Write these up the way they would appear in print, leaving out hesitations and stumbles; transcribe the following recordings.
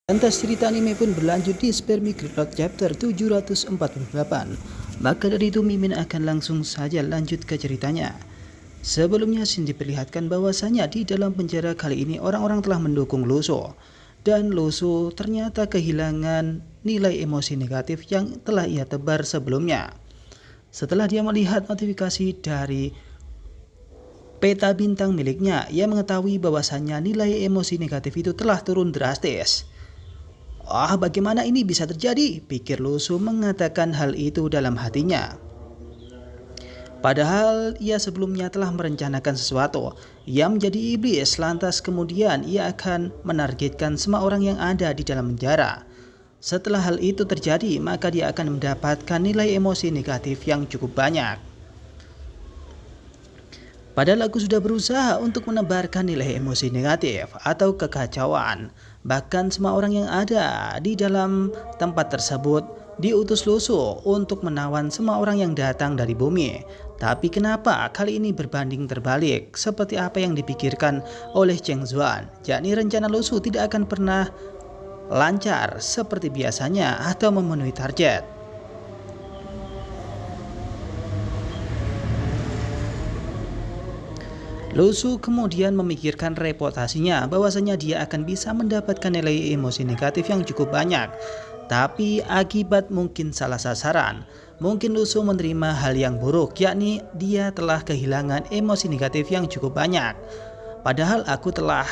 Lantas cerita anime pun berlanjut di Spermi Gridlock chapter 748. Maka dari itu Mimin akan langsung saja lanjut ke ceritanya. Sebelumnya Shin diperlihatkan bahwasanya di dalam penjara kali ini orang-orang telah mendukung Luso. Dan Luso ternyata kehilangan nilai emosi negatif yang telah ia tebar sebelumnya. Setelah dia melihat notifikasi dari peta bintang miliknya, ia mengetahui bahwasanya nilai emosi negatif itu telah turun drastis. Bagaimana ini bisa terjadi? Pikir Luso mengatakan hal itu dalam hatinya. Padahal ia sebelumnya telah merencanakan sesuatu. Ia menjadi iblis, lantas kemudian ia akan menargetkan semua orang yang ada di dalam penjara. Setelah hal itu terjadi, maka dia akan mendapatkan nilai emosi negatif yang cukup banyak. Padahal aku sudah berusaha untuk menebarkan nilai emosi negatif atau kekacauan. Bahkan semua orang yang ada di dalam tempat tersebut diutus Luso untuk menawan semua orang yang datang dari bumi. Tapi kenapa kali ini berbanding terbalik seperti apa yang dipikirkan oleh Cheng Zuan? Yakni rencana Luso tidak akan pernah lancar seperti biasanya atau memenuhi target. Luso kemudian memikirkan reputasinya bahwasanya dia akan bisa mendapatkan nilai emosi negatif yang cukup banyak. Tapi akibat mungkin salah sasaran, mungkin Luso menerima hal yang buruk, yakni dia telah kehilangan emosi negatif yang cukup banyak. Padahal aku telah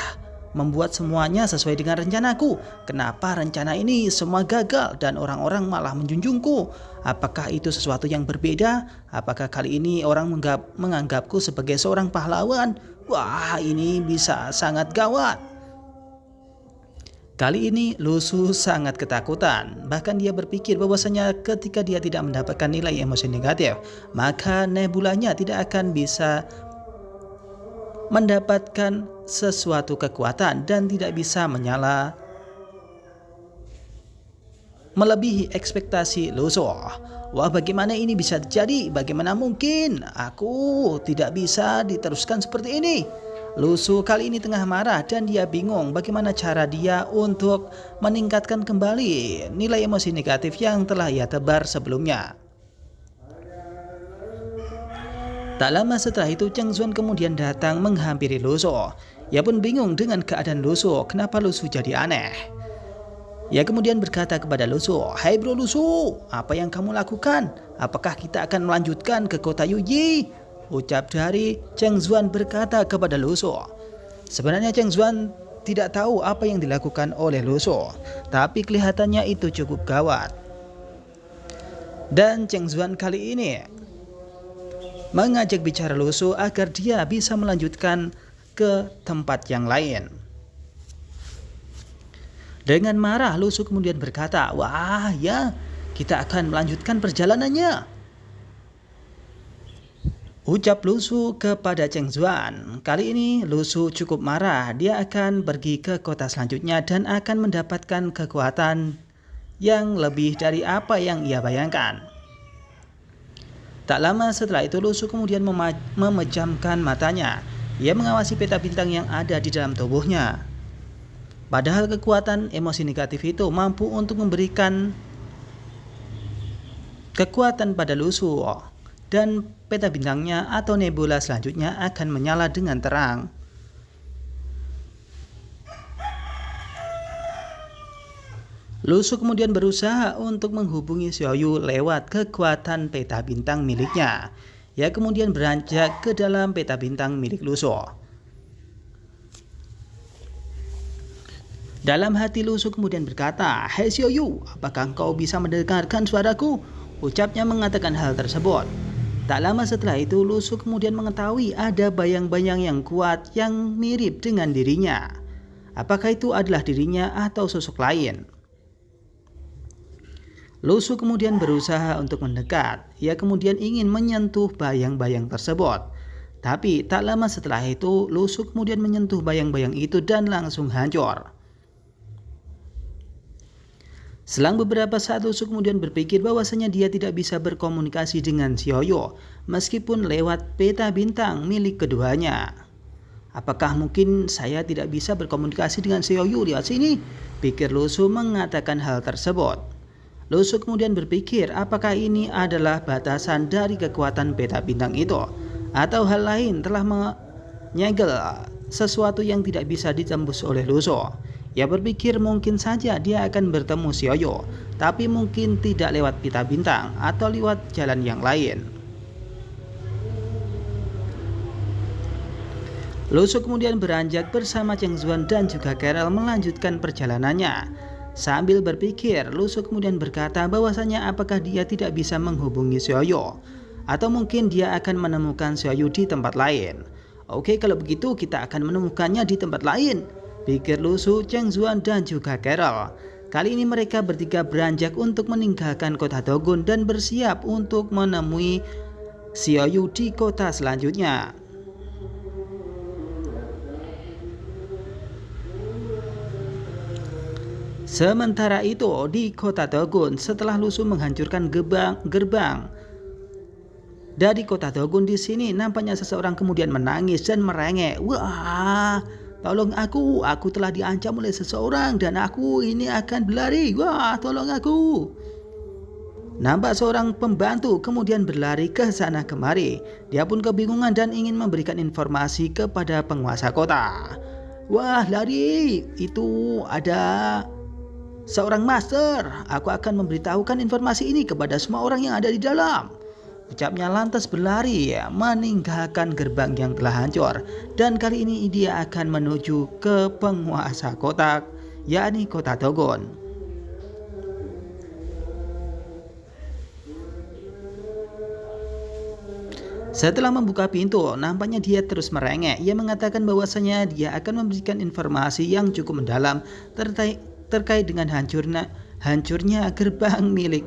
membuat semuanya sesuai dengan rencanaku. Kenapa rencana ini semua gagal dan orang-orang malah menjunjungku? Apakah itu sesuatu yang berbeda? Apakah kali ini orang menganggapku sebagai seorang pahlawan? Wah, ini bisa sangat gawat. Kali ini Luso sangat ketakutan. Bahkan dia berpikir bahwasanya ketika dia tidak mendapatkan nilai emosi negatif, maka nebulanya tidak akan bisa mendapatkan sesuatu kekuatan dan tidak bisa menyala melebihi ekspektasi Luso. Wah, bagaimana ini bisa terjadi? Bagaimana mungkin? Aku tidak bisa diteruskan seperti ini. Luso kali ini tengah marah dan dia bingung bagaimana cara dia untuk meningkatkan kembali nilai emosi negatif yang telah ia tebar sebelumnya. Tak lama setelah itu Cheng Zuan kemudian datang menghampiri Luso. Ia pun bingung dengan keadaan Luso, kenapa Luso jadi aneh. Ia kemudian berkata kepada Luso, "Hai bro Luso, apa yang kamu lakukan? Apakah kita akan melanjutkan ke kota Yuji?" Ucap dari Cheng Zuan berkata kepada Luso. Sebenarnya Cheng Zuan tidak tahu apa yang dilakukan oleh Luso, tapi kelihatannya itu cukup gawat. Dan Cheng Zuan kali ini mengajak bicara Luso agar dia bisa melanjutkan ke tempat yang lain. Dengan marah, Luso kemudian berkata, "Wah ya, kita akan melanjutkan perjalanannya." Ucap Luso kepada Cheng Zuan. Kali ini Luso cukup marah. Dia akan pergi ke kota selanjutnya dan akan mendapatkan kekuatan yang lebih dari apa yang ia bayangkan. Tak lama setelah itu Luso kemudian memejamkan matanya. Ia mengawasi peta bintang yang ada di dalam tubuhnya. Padahal kekuatan emosi negatif itu mampu untuk memberikan kekuatan pada Luso dan peta bintangnya atau nebula selanjutnya akan menyala dengan terang. Luso kemudian berusaha untuk menghubungi Xiaoyu lewat kekuatan peta bintang miliknya. Ia kemudian beranjak ke dalam peta bintang milik Luso. Dalam hati Luso kemudian berkata, "Hai Xiaoyu, apakah engkau bisa mendengarkan suaraku?" Ucapnya mengatakan hal tersebut. Tak lama setelah itu Luso kemudian mengetahui ada bayang-bayang yang kuat yang mirip dengan dirinya. Apakah itu adalah dirinya atau sosok lain? Luso kemudian berusaha untuk mendekat. Ia kemudian ingin menyentuh bayang-bayang tersebut. Tapi tak lama setelah itu Luso kemudian menyentuh bayang-bayang itu dan langsung hancur. Selang beberapa saat Luso kemudian berpikir bahwasanya dia tidak bisa berkomunikasi dengan Xiaoyu meskipun lewat peta bintang milik keduanya. Apakah mungkin saya tidak bisa berkomunikasi dengan Xiaoyu lewat sini? Pikir Lu Su mengatakan hal tersebut. Lu Su kemudian berpikir apakah ini adalah batasan dari kekuatan peta bintang itu, atau hal lain telah menyegel sesuatu yang tidak bisa ditembus oleh Lu Su. Ia berpikir mungkin saja dia akan bertemu Xiaoyu, tapi mungkin tidak lewat peta bintang atau lewat jalan yang lain. Lu Su kemudian beranjak bersama Cheng Zuan dan juga Carol melanjutkan perjalanannya. Sambil berpikir, Lu Su kemudian berkata bahwasanya apakah dia tidak bisa menghubungi Xiaoyu, atau mungkin dia akan menemukan Xiaoyu di tempat lain. Oke, kalau begitu kita akan menemukannya di tempat lain, pikir Lu Su, Cheng Zuan dan juga Carol. Kali ini mereka bertiga beranjak untuk meninggalkan kota Dogon dan bersiap untuk menemui Xiaoyu di kota selanjutnya. Sementara itu di kota Dogon, setelah Lu Su menghancurkan gerbang dari kota Dogon, di sini nampaknya seseorang kemudian menangis dan merengek. Wah, tolong aku telah diancam oleh seseorang dan aku ini akan berlari. Wah, tolong aku. Nampak seorang pembantu kemudian berlari ke sana kemari. Dia pun kebingungan dan ingin memberikan informasi kepada penguasa kota. Wah, lari, itu ada seorang master. Aku akan memberitahukan informasi ini kepada semua orang yang ada di dalam. Ucapnya lantas berlari meninggalkan gerbang yang telah hancur. Dan kali ini dia akan menuju ke penguasa kota, yakni kota Dogon. Setelah membuka pintu, nampaknya dia terus merengek. Ia mengatakan bahwasanya dia akan memberikan informasi yang cukup mendalam terkait dengan hancurnya gerbang milik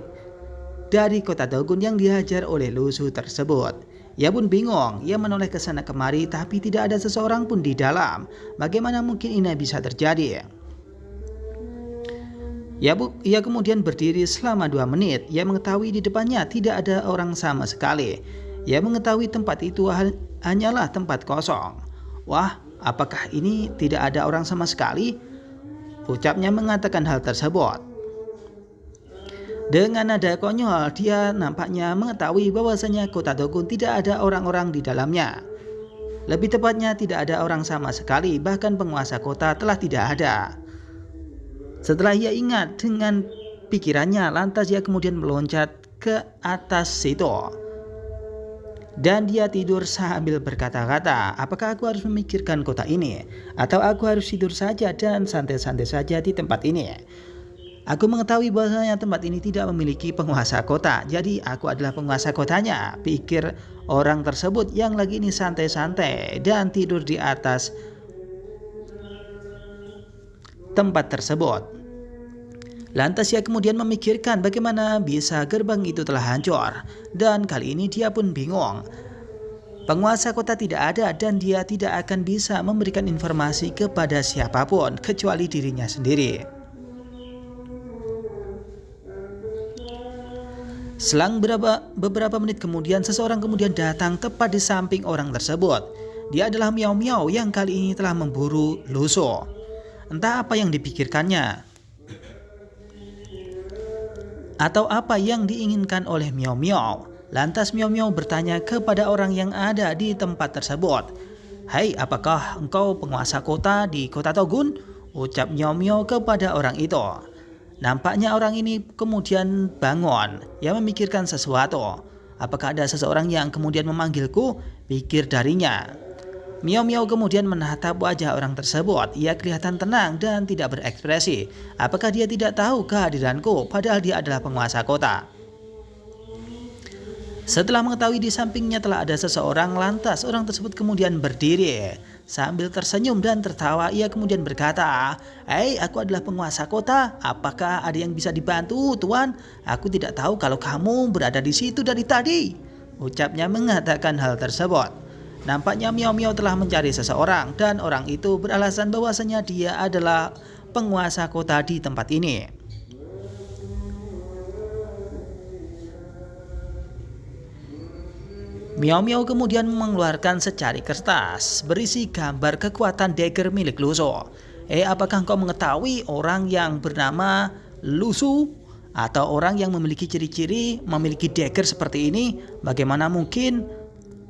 dari kota Dogon yang dihajar oleh Lu Su tersebut. Ia pun bingung, ia menoleh ke sana kemari tapi tidak ada seseorang pun di dalam. Bagaimana mungkin ini bisa terjadi? Ia kemudian berdiri selama 2 menit. Ia mengetahui di depannya tidak ada orang sama sekali. Ia mengetahui tempat itu hanyalah tempat kosong. Wah, apakah ini tidak ada orang sama sekali? Ucapnya mengatakan hal tersebut. Dengan nada konyol, dia nampaknya mengetahui bahwasanya kota Dogon tidak ada orang-orang di dalamnya. Lebih tepatnya tidak ada orang sama sekali, bahkan penguasa kota telah tidak ada. Setelah ia ingat dengan pikirannya, lantas ia kemudian meloncat ke atas situ. Dan dia tidur sambil berkata-kata, apakah aku harus memikirkan kota ini? Atau aku harus tidur saja dan santai-santai saja di tempat ini? Aku mengetahui bahwasanya tempat ini tidak memiliki penguasa kota, jadi aku adalah penguasa kotanya, pikir orang tersebut yang lagi ini santai-santai dan tidur di atas tempat tersebut. Lantas ia kemudian memikirkan bagaimana bisa gerbang itu telah hancur, dan kali ini dia pun bingung. Penguasa kota tidak ada dan dia tidak akan bisa memberikan informasi kepada siapapun kecuali dirinya sendiri. Selang beberapa menit kemudian, seseorang kemudian datang tepat di samping orang tersebut. Dia adalah Miao Miao yang kali ini telah memburu Lu Su. Entah apa yang dipikirkannya, atau apa yang diinginkan oleh Miao Miao. Lantas Miao Miao bertanya kepada orang yang ada di tempat tersebut. Hai, apakah engkau penguasa kota di kota Dogon? Ucap Miao Miao kepada orang itu. Nampaknya orang ini kemudian bangun. Ia memikirkan sesuatu. Apakah ada seseorang yang kemudian memanggilku? Pikir darinya. Miao Miao kemudian menatap wajah orang tersebut. Ia kelihatan tenang dan tidak berekspresi. Apakah dia tidak tahu kehadiranku padahal dia adalah penguasa kota? Setelah mengetahui di sampingnya telah ada seseorang, lantas orang tersebut kemudian berdiri. Sambil tersenyum dan tertawa, ia kemudian berkata, "Hei, aku adalah penguasa kota. Apakah ada yang bisa dibantu, Tuan? Aku tidak tahu kalau kamu berada di situ dari tadi." Ucapnya mengatakan hal tersebut. Nampaknya Miao Miao telah mencari seseorang dan orang itu beralasan bahwasanya dia adalah penguasa kota di tempat ini. Miao Miao kemudian mengeluarkan secari kertas berisi gambar kekuatan dagger milik Lu Su. Apakah engkau mengetahui orang yang bernama Lu Su? Atau orang yang memiliki ciri-ciri memiliki dagger seperti ini? Bagaimana mungkin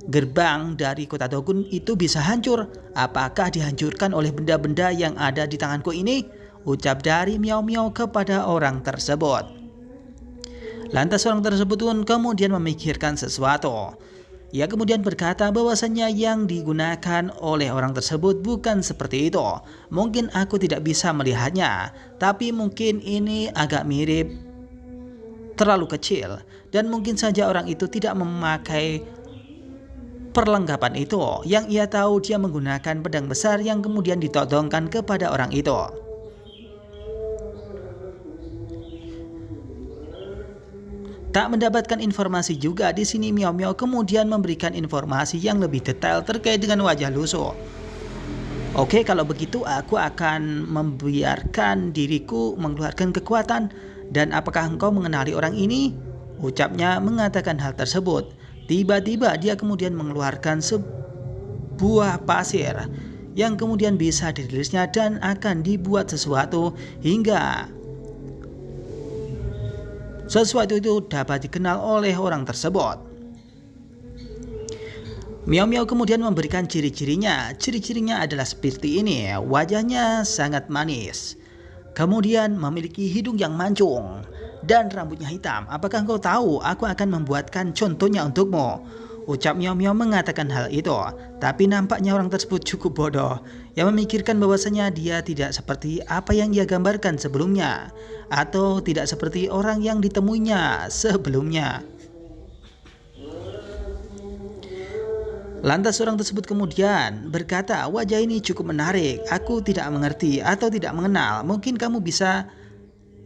gerbang dari kota Dogun itu bisa hancur? Apakah dihancurkan oleh benda-benda yang ada di tanganku ini? Ucap dari Miao Miao kepada orang tersebut. Lantas orang tersebut pun kemudian memikirkan sesuatu. Ia kemudian berkata bahwasannya yang digunakan oleh orang tersebut bukan seperti itu. Mungkin aku tidak bisa melihatnya, tapi mungkin ini agak mirip, terlalu kecil, dan mungkin saja orang itu tidak memakai perlengkapan itu. Yang ia tahu dia menggunakan pedang besar yang kemudian ditodongkan kepada orang itu. Tak mendapatkan informasi juga di sini, Miao Miao kemudian memberikan informasi yang lebih detail terkait dengan wajah Lu Su. Oke, kalau begitu aku akan membiarkan diriku mengeluarkan kekuatan. Dan apakah engkau mengenali orang ini? Ucapnya mengatakan hal tersebut. Tiba-tiba dia kemudian mengeluarkan sebuah pasir yang kemudian bisa dirilisnya dan akan dibuat sesuatu hingga sesuatu itu dapat dikenal oleh orang tersebut. Miao Miao kemudian memberikan ciri-cirinya. Ciri-cirinya adalah seperti ini. Wajahnya sangat manis, kemudian memiliki hidung yang mancung dan rambutnya hitam. Apakah engkau tahu? Aku akan membuatkan contohnya untukmu. Ucap Miao Miao mengatakan hal itu. Tapi nampaknya orang tersebut cukup bodoh, yang memikirkan bahwasanya dia tidak seperti apa yang ia gambarkan sebelumnya, atau tidak seperti orang yang ditemuinya sebelumnya. Lantas orang tersebut kemudian berkata, wajah ini cukup menarik, aku tidak mengerti atau tidak mengenal. Mungkin kamu bisa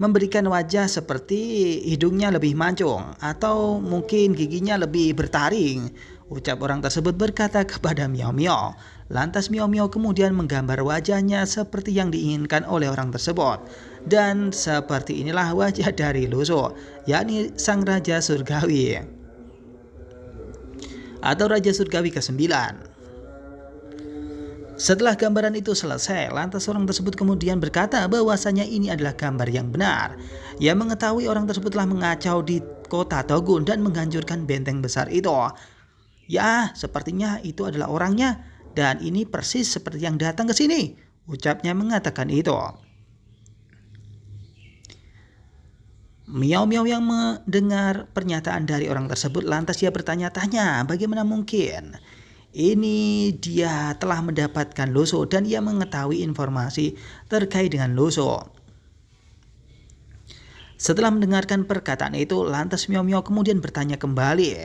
memberikan wajah seperti hidungnya lebih mancung, atau mungkin giginya lebih bertaring. Ucap orang tersebut berkata kepada Miao Miao. Lantas Miao Miao kemudian menggambar wajahnya seperti yang diinginkan oleh orang tersebut. Dan seperti inilah wajah dari Lu Su, yakni sang Raja Surgawi atau Raja Surgawi ke-9. Setelah gambaran itu selesai, lantas orang tersebut kemudian berkata bahwasanya ini adalah gambar yang benar. Ia mengetahui orang tersebut telah mengacau di kota Dogun dan menghancurkan benteng besar itu. Ya, sepertinya itu adalah orangnya, dan ini persis seperti yang datang ke sini. Ucapnya mengatakan itu. Miao Miao yang mendengar pernyataan dari orang tersebut, lantas dia bertanya-tanya, bagaimana mungkin ini dia telah mendapatkan Lu Su dan ia mengetahui informasi terkait dengan Lu Su. Setelah mendengarkan perkataan itu, lantas Miao Miao kemudian bertanya kembali,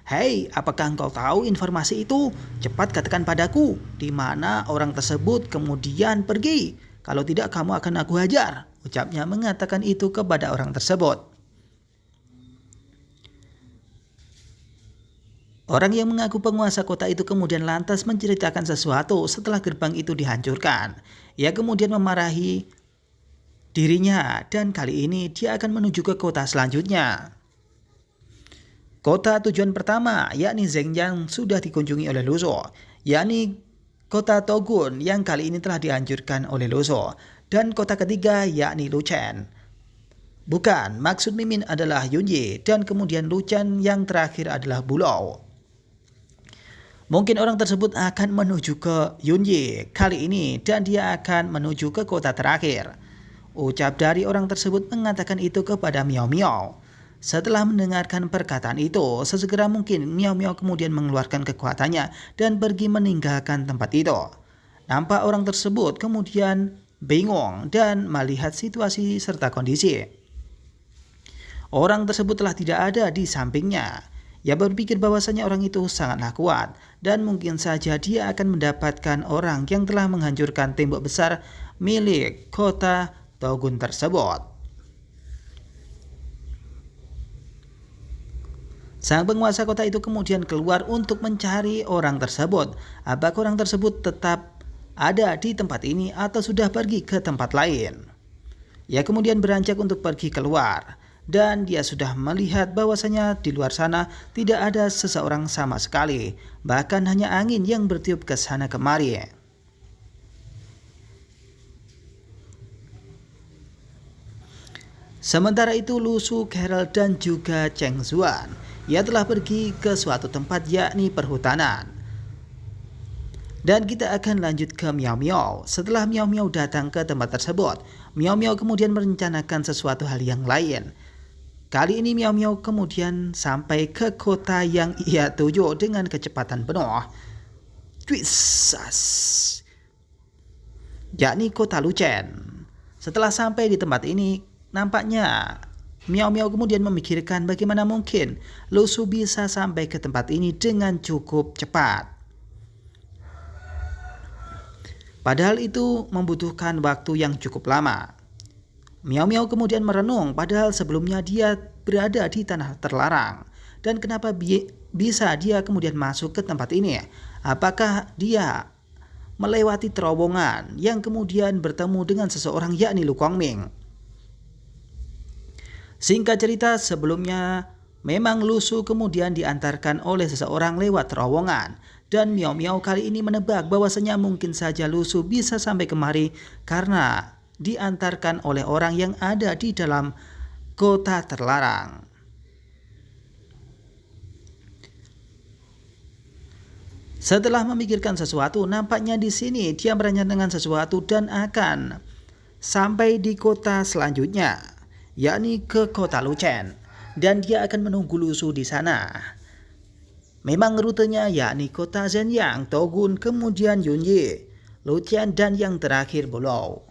hei, apakah engkau tahu informasi itu? Cepat katakan padaku, di mana orang tersebut kemudian pergi? Kalau tidak, kamu akan aku hajar. Ucapnya mengatakan itu kepada orang tersebut. Orang yang mengaku penguasa kota itu kemudian lantas menceritakan sesuatu setelah gerbang itu dihancurkan. Ia kemudian memarahi dirinya dan kali ini dia akan menuju ke kota selanjutnya. Kota tujuan pertama yakni Zhengyang sudah dikunjungi oleh Lu Su, yakni kota Dogun yang kali ini telah dihancurkan oleh Lu Su, dan kota ketiga yakni Luchen. Bukan, maksud Mimin adalah Yunyi, dan kemudian Luchen yang terakhir adalah Bulou. Mungkin orang tersebut akan menuju ke Yunyi kali ini dan dia akan menuju ke kota terakhir. Ucap dari orang tersebut mengatakan itu kepada Miao Miao. Setelah mendengarkan perkataan itu, sesegera mungkin Miao Miao kemudian mengeluarkan kekuatannya dan pergi meninggalkan tempat itu. Nampak orang tersebut kemudian bingung dan melihat situasi serta kondisi. Orang tersebut telah tidak ada di sampingnya. Ia berpikir bahwasanya orang itu sangatlah kuat dan mungkin saja dia akan mendapatkan orang yang telah menghancurkan tembok besar milik kota Dogun tersebut. Sang penguasa kota itu kemudian keluar untuk mencari orang tersebut. Apakah orang tersebut tetap ada di tempat ini atau sudah pergi ke tempat lain? Ia kemudian beranjak untuk pergi keluar. dan dia sudah melihat bahwasanya di luar sana tidak ada seseorang sama sekali, bahkan hanya angin yang bertiup ke sana kemari. Sementara itu Lu Su, Carol dan juga Cheng Zuan, ia telah pergi ke suatu tempat yakni perhutanan. Dan kita akan lanjut ke Miao Miao. Setelah Miao Miao datang ke tempat tersebut, Miao Miao kemudian merencanakan sesuatu hal yang lain. Kali ini Miao Miao kemudian sampai ke kota yang ia tuju dengan kecepatan penuh. Twisas, yakni kota Luchen. Setelah sampai di tempat ini, nampaknya Miao Miao kemudian memikirkan bagaimana mungkin Lu Su bisa sampai ke tempat ini dengan cukup cepat. Padahal itu membutuhkan waktu yang cukup lama. Miao Miao kemudian merenung, padahal sebelumnya dia berada di tanah terlarang. Dan kenapa bisa dia kemudian masuk ke tempat ini? Apakah dia melewati terowongan yang kemudian bertemu dengan seseorang yakni Lu Kongming? Singkat cerita, sebelumnya memang Lu Su kemudian diantarkan oleh seseorang lewat terowongan. Dan Miao Miao kali ini menebak bahwasanya mungkin saja Lu Su bisa sampai kemari karena diantarkan oleh orang yang ada di dalam kota terlarang. Setelah memikirkan sesuatu, nampaknya di sini dia merencanakan sesuatu dan akan sampai di kota selanjutnya, yakni ke kota Luchen, dan dia akan menunggu Lu Su di sana. Memang rutenya yakni kota Zhenyang, Togun, kemudian Yunyi, Luchen, dan yang terakhir Bolou.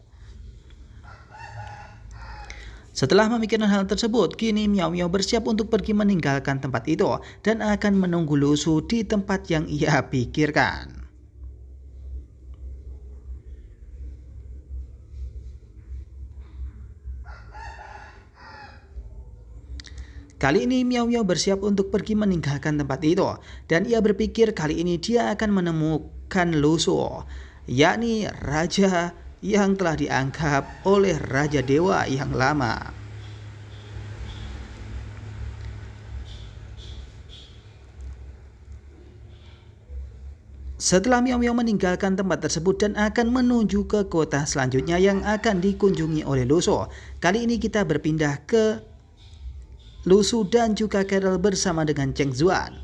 Setelah memikirkan hal tersebut, kini Miao Miao bersiap untuk pergi meninggalkan tempat itu dan akan menunggu Lu Su di tempat yang ia pikirkan. Kali ini Miao Miao bersiap untuk pergi meninggalkan tempat itu, dan ia berpikir kali ini dia akan menemukan Lu Su, yakni raja yang telah dianggap oleh Raja Dewa yang lama. Setelah Miao Miao meninggalkan tempat tersebut dan akan menuju ke kota selanjutnya yang akan dikunjungi oleh Lu Su, kali ini kita berpindah ke Lu Su dan juga Carol bersama dengan Cheng Zuan.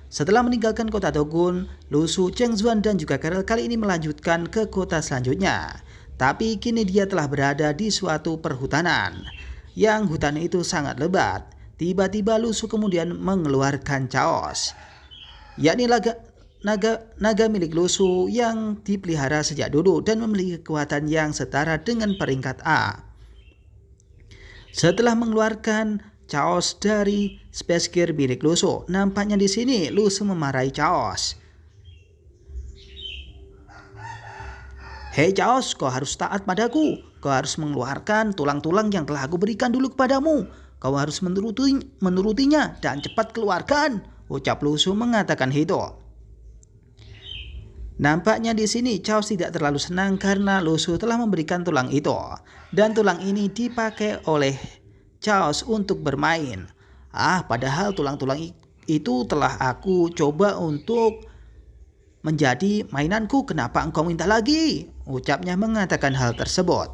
Setelah meninggalkan kota Togun, Lu Su, Cheng Zuan dan juga Carol kali ini melanjutkan ke kota selanjutnya. Tapi kini dia telah berada di suatu perhutanan, yang hutan itu sangat lebat. Tiba-tiba Lu Su kemudian mengeluarkan chaos, yakni naga milik Lu Su yang dipelihara sejak dulu dan memiliki kekuatan yang setara dengan peringkat A. Setelah mengeluarkan Chaos dari Space Gear milik Lu Su, nampaknya di sini Lu Su memarahi Chaos. Hei Chaos, kau harus taat padaku. Kau harus mengeluarkan tulang-tulang yang telah aku berikan dulu kepadamu. Kau harus menurutinya dan cepat keluarkan, ucap Lu Su mengatakan itu. Nampaknya di sini Chaos tidak terlalu senang karena Lu Su telah memberikan tulang itu, dan tulang ini dipakai oleh Chaos untuk bermain. Padahal tulang-tulang itu telah aku coba untuk menjadi mainanku, kenapa engkau minta lagi? Ucapnya mengatakan hal tersebut.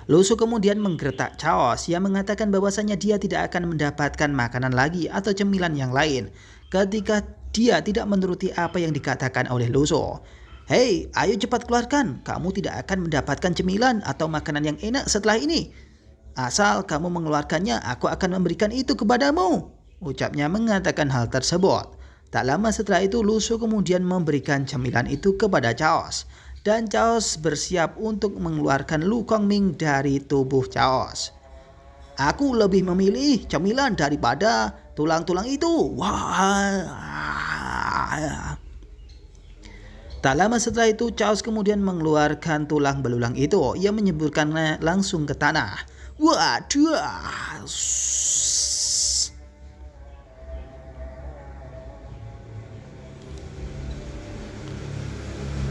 Lu Su kemudian menggertak Chaos yang mengatakan bahwasanya dia tidak akan mendapatkan makanan lagi atau cemilan yang lain ketika dia tidak menuruti apa yang dikatakan oleh Lu Su. Hei, ayo cepat keluarkan, kamu tidak akan mendapatkan cemilan atau makanan yang enak setelah ini. Asal kamu mengeluarkannya, aku akan memberikan itu kepadamu, ucapnya mengatakan hal tersebut. Tak lama setelah itu Lu Su kemudian memberikan cemilan itu kepada Chaos, dan Chaos bersiap untuk mengeluarkan Lu Kongming dari tubuh Chaos. Aku lebih memilih cemilan daripada tulang-tulang itu. Wah. Tak lama setelah itu Chaos kemudian mengeluarkan tulang belulang itu. Ia menyeburkannya langsung ke tanah. Waduh.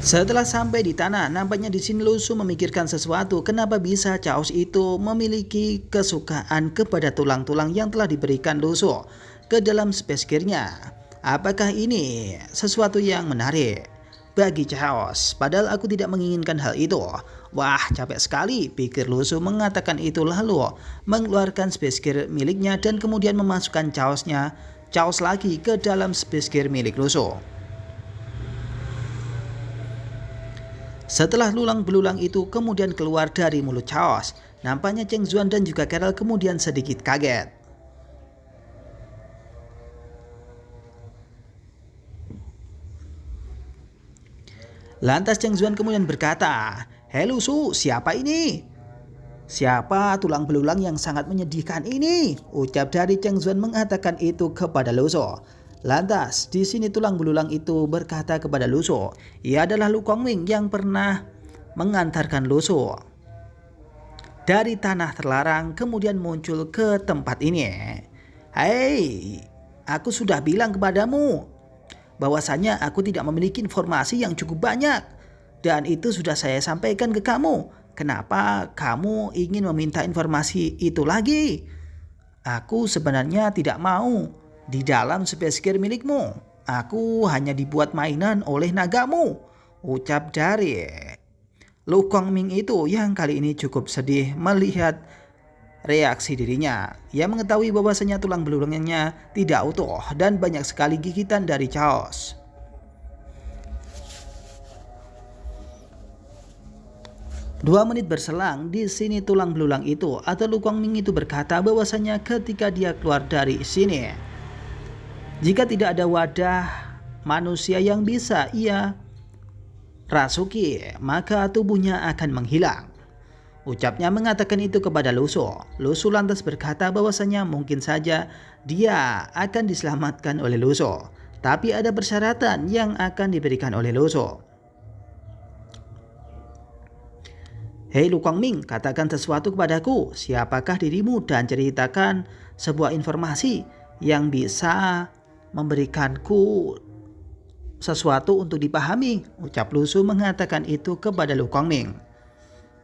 Setelah sampai di tanah, nampaknya di sini Lu Su memikirkan sesuatu. Kenapa bisa Chaos itu memiliki kesukaan kepada tulang-tulang yang telah diberikan Lu Su ke dalam space gear-nya? Apakah ini sesuatu yang menarik bagi Chaos? Padahal aku tidak menginginkan hal itu. Wah, capek sekali, pikir Lu Su mengatakan itu lalu mengeluarkan space gear miliknya dan kemudian memasukkan Chaos lagi ke dalam space gear milik Lu Su. Setelah lulang belulang itu kemudian keluar dari mulut Chaos, nampaknya Cheng Zuan dan juga Carol kemudian sedikit kaget. Lantas Cheng Zuan kemudian berkata, "Hei Lu Su, siapa ini? Siapa tulang belulang yang sangat menyedihkan ini?" Ucap dari Cheng Zuan mengatakan itu kepada Lu Su. Lantas, di sini tulang belulang itu berkata kepada Lu Su, ia adalah Lu Kongming yang pernah mengantarkan Lu Su dari tanah terlarang kemudian muncul ke tempat ini. Hei, aku sudah bilang kepadamu bahwasanya aku tidak memiliki informasi yang cukup banyak dan itu sudah saya sampaikan ke kamu. Kenapa kamu ingin meminta informasi itu lagi? Aku sebenarnya tidak mau di dalam space gear milikmu. Aku hanya dibuat mainan oleh nagamu, ucap dari Lu Kongming itu yang kali ini cukup sedih melihat reaksi dirinya. Ia mengetahui bahwasanya tulang belulangnya tidak utuh dan banyak sekali gigitan dari Chaos. Dua menit berselang, di sini tulang belulang itu atau Lu Kongming itu berkata bahwasanya ketika dia keluar dari sini, jika tidak ada wadah manusia yang bisa ia rasuki, maka tubuhnya akan menghilang. Ucapnya mengatakan itu kepada Lu Su. Lu Su lantas berkata bahwasanya mungkin saja dia akan diselamatkan oleh Lu Su, tapi ada persyaratan yang akan diberikan oleh Lu Su. Hei Lu Kongming, katakan sesuatu kepadaku. Siapakah dirimu dan ceritakan sebuah informasi yang bisa memberikanku sesuatu untuk dipahami. Ucap Lu Su mengatakan itu kepada Lu Kongming.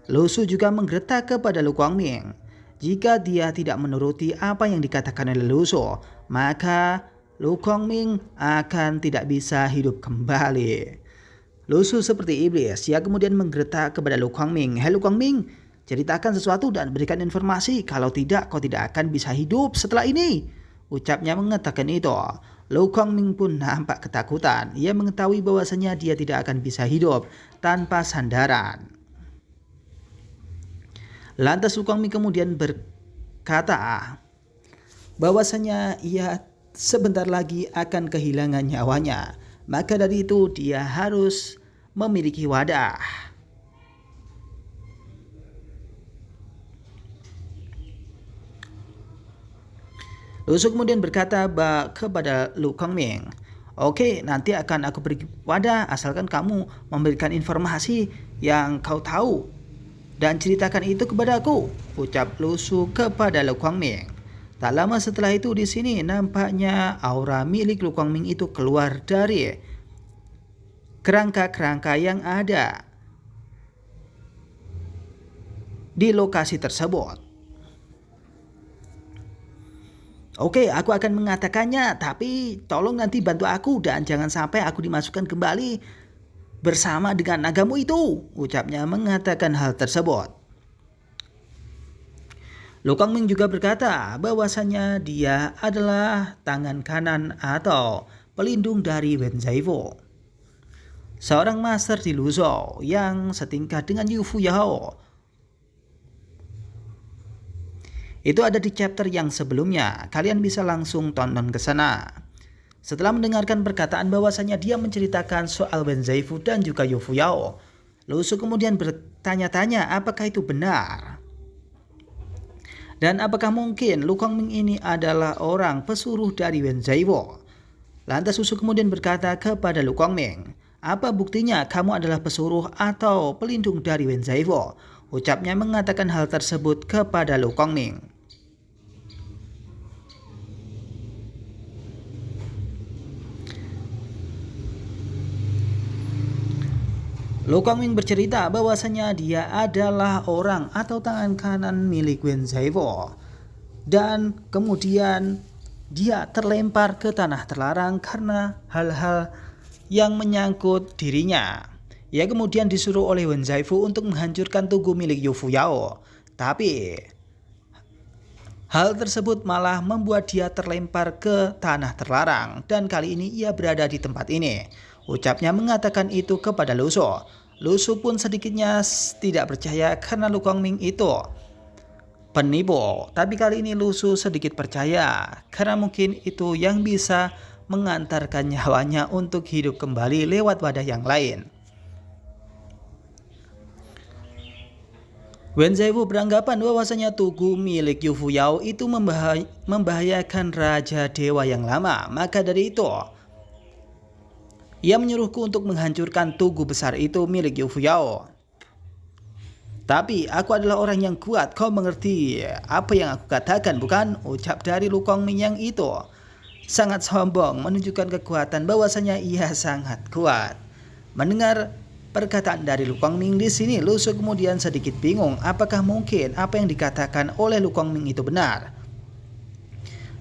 Lu Su juga menggertak kepada Lu Kongming. Jika dia tidak menuruti apa yang dikatakan oleh Lu Su, maka Lu Kongming akan tidak bisa hidup kembali. Lu Su seperti iblis, ia kemudian menggertak kepada Lu Kongming. Hei Lu Kongming, ceritakan sesuatu dan berikan informasi, kalau tidak kau tidak akan bisa hidup setelah ini. Ucapnya mengatakan itu. Lu Kongming pun nampak ketakutan. Ia mengetahui bahwasanya dia tidak akan bisa hidup tanpa sandaran. Lantas Lu Kongming kemudian berkata bahwasanya ia sebentar lagi akan kehilangan nyawanya. Maka dari itu dia harus memiliki wadah. Lu Su kemudian berkata kepada Lu Kongming, "Oke, nanti akan aku beri wadah asalkan kamu memberikan informasi yang kau tahu dan ceritakan itu kepada aku," ucap Lu Su kepada Lu Kongming. Tak lama setelah itu di sini nampaknya aura milik Lu Kongming itu keluar dari kerangka-kerangka yang ada di lokasi tersebut. Oke, aku akan mengatakannya, tapi tolong nanti bantu aku dan jangan sampai aku dimasukkan kembali bersama dengan nagamu itu, ucapnya mengatakan hal tersebut. Lu Kongming juga berkata bahwasanya dia adalah tangan kanan atau pelindung dari Wen Zaifu, seorang master di Luzhou yang setingkat dengan Yu Fuyao. Itu ada di chapter yang sebelumnya, kalian bisa langsung tonton ke sana. Setelah mendengarkan perkataan bahwasanya dia menceritakan soal Wen Zaifu dan juga Yu Fuyao, Lu Su kemudian bertanya-tanya apakah itu benar. Dan apakah mungkin Lu Kongming ini adalah orang pesuruh dari Wen Zaifu? Lantas Lu Su kemudian berkata kepada Lu Kongming, "Apa buktinya kamu adalah pesuruh atau pelindung dari Wen Zaifu?" Ucapnya mengatakan hal tersebut kepada Lu Kongming. Lu Kangming bercerita bahwasanya dia adalah orang atau tangan kanan milik Wen Zaifu. Dan kemudian dia terlempar ke tanah terlarang karena hal-hal yang menyangkut dirinya. Ia kemudian disuruh oleh Wen Zaifu untuk menghancurkan tugu milik Yu Fuyao. Tapi hal tersebut malah membuat dia terlempar ke tanah terlarang, dan kali ini ia berada di tempat ini. Ucapnya mengatakan itu kepada Lu Su. Lu Su pun sedikitnya tidak percaya karena Lu Kangming itu penipu. Tapi kali ini Lu Su sedikit percaya karena mungkin itu yang bisa mengantarkan nyawanya untuk hidup kembali lewat wadah yang lain. Wen Zaifu beranggapan bahwasanya tugu milik Yu Fuyao itu membahayakan Raja Dewa yang lama. Maka dari itu, ia menyuruhku untuk menghancurkan tugu besar itu milik Yu Fuyao. Tapi aku adalah orang yang kuat, kau mengerti apa yang aku katakan bukan? Ucap dari Lu Kangming yang itu sangat sombong, menunjukkan kekuatan bahwasanya ia sangat kuat. Mendengar perkataan dari Lu Kangming di sini, Lu Su kemudian sedikit bingung apakah mungkin apa yang dikatakan oleh Lu Kangming itu benar.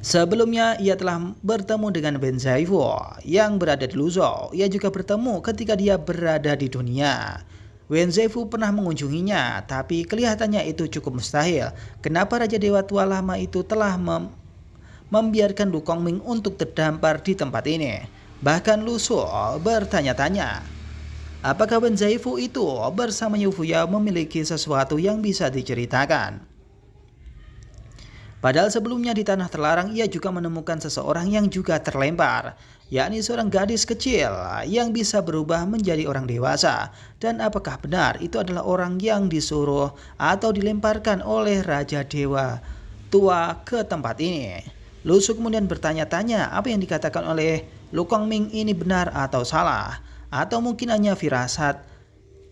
Sebelumnya ia telah bertemu dengan Wen Zaifu yang berada di Luzhou. Ia juga bertemu ketika dia berada di dunia. Wen Zaifu pernah mengunjunginya, tapi kelihatannya itu cukup mustahil. Kenapa Raja Dewa Tua Lama itu telah membiarkan Lu Kangming untuk terdampar di tempat ini? Bahkan Lu Su bertanya-tanya, apakah Wen Zaifu itu bersama Yu Fuyao memiliki sesuatu yang bisa diceritakan? Padahal sebelumnya di tanah terlarang ia juga menemukan seseorang yang juga terlempar, yakni seorang gadis kecil yang bisa berubah menjadi orang dewasa. Dan apakah benar itu adalah orang yang disuruh atau dilemparkan oleh Raja Dewa Tua ke tempat ini? Lu Su kemudian bertanya-tanya apa yang dikatakan oleh Lu Kangming ini benar atau salah, atau mungkin hanya firasat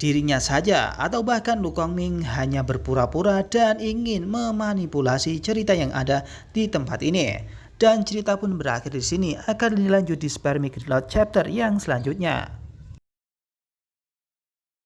dirinya saja, atau bahkan Lu Kangming hanya berpura-pura dan ingin memanipulasi cerita yang ada di tempat ini. Dan cerita pun berakhir di sini, akan dilanjut di Spare Me Chapter yang selanjutnya.